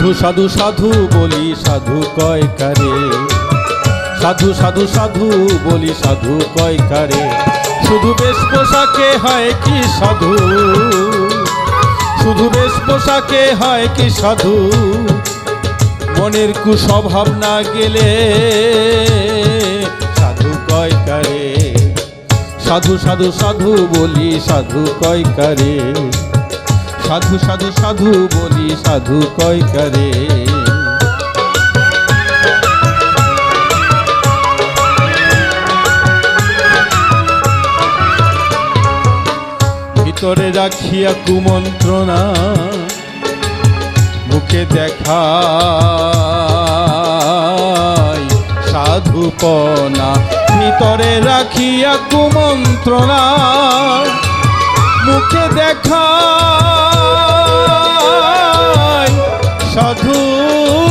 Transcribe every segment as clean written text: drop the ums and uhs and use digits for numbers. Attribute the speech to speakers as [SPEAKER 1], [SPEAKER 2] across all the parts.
[SPEAKER 1] সাধু সাধু সাধু বলি সাধু কয় কারে, সাধু সাধু সাধু বলি সাধু কয় কারে। শুধু বেশ পোশাকে হয় কি সাধু, শুধু বেশ পোশাকে হয় কি সাধু, মনের কুস্বভাব না গেলে সাধু কয় কারে। সাধু সাধু সাধু বলি সাধু কয় কারে, সাধু সাধু সাধু বলি সাধু কয় কারে। ভিতরে রাখিয়া কুমন্ত্রণা মুখে দেখায় সাধুপনা, ভিতরে রাখিয়া কুমন্ত্রণা মুখে দেখায় সাধুপনা।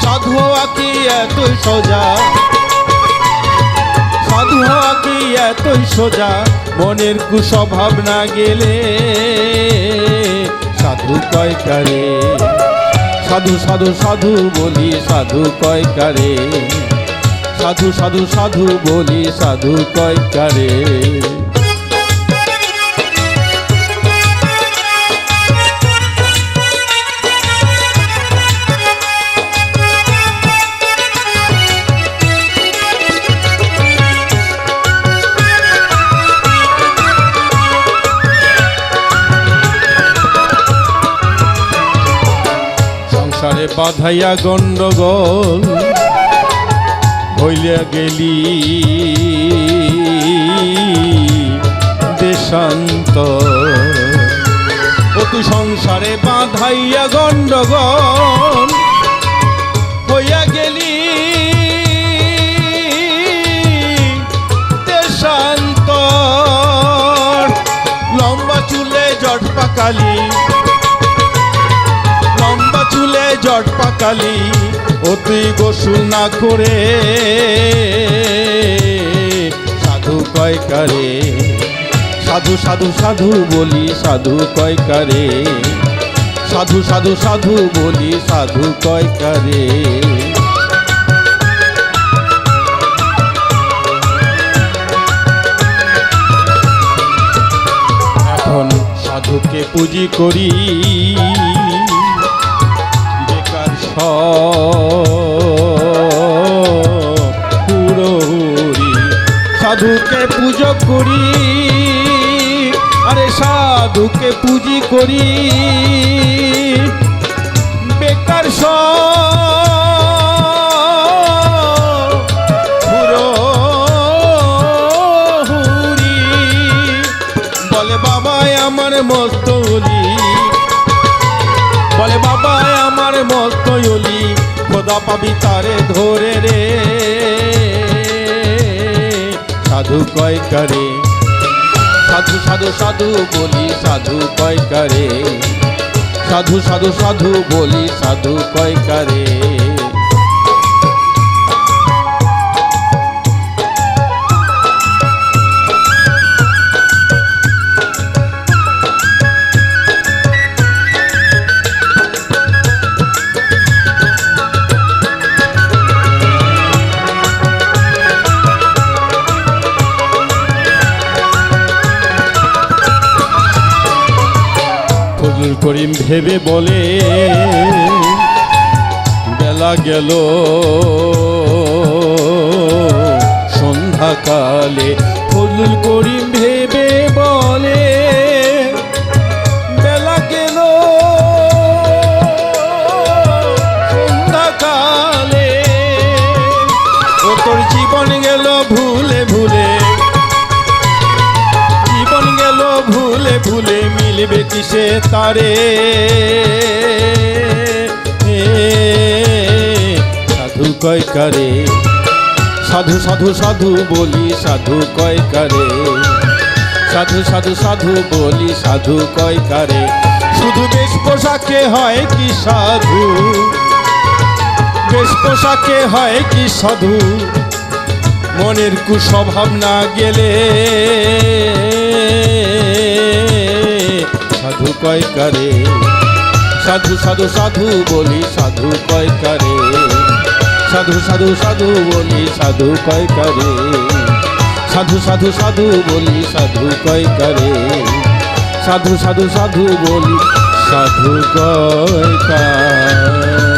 [SPEAKER 1] সাধু আকি এতই সোজা, সাধু আকি এতই সোজা, মনের কুস্বভাব না গেলে সাধু কয় কারে। সাধু সাধু সাধু বলি সাধু কয় কারে, সাধু সাধু সাধু বলি সাধু কয় কারে। সংসারে বাধাইয়া গন্ডগোল হইয়া গেলি দেশান্তর। ও তুই সংসারে বাধাইয়া গন্ডগোল হইয়া গেলি দেশান্তর। লম্বা চুলে জট পাকালি, লম্বা চুলে জট পাকালি, ও তুই গোসল না করে সাধু কয় কারে। সাধু সাধু সাধু বলি সাধু কয় কারে, সাধু সাধু সাধু বলি সাধু কয় কারে। এখন সাধুকে পুঁজি করি বেকার পুরোরি। সাধুকে পুজো করি, আরে সাধুকে পুঁজি করি বেকার পুরোরি। বলে বাবাই আমার মস্ত ওলি, বলে বাবাই আমার মস্ত ওলি, খোদা পাবি তারে ধরে রে সাধু কয় কারে। সাধু সাধু সাধু বলি সাধু কয় কারে, সাধু সাধু সাধু বলি সাধু কয় কারে। ফজলুল করিম ভেবে বলে বেলা গেল সন্ধ্যাকালে। ফজলুল করিম ভেবে বলে বেলা গেল সন্ধ্যাকালে। ও তোর জীবন গেল ভুলে ভুলে, জীবন গেল ভুলে ভুলে, মিলবে কিসে তারে সাধু কয় কারে। সাধু সাধু সাধু বলি সাধু কয় কারে, সাধু সাধু সাধু বলি সাধু কয় কারে। শুধু বেশ পোশাকে হয় কি সাধু, বেশ পোশাকে হয় কি সাধু, মনের কুস্বভাব না গেলে সাধু কয় কারে। সাধু সাধু সাধু বলি সাধু কয় কারে সাধু সাধু সাধু বলি সাধু কয় কারে সাধু সাধু সাধু বলি সাধু কয় কারে সাধু সাধু সাধু বলি সাধু কয় কারে।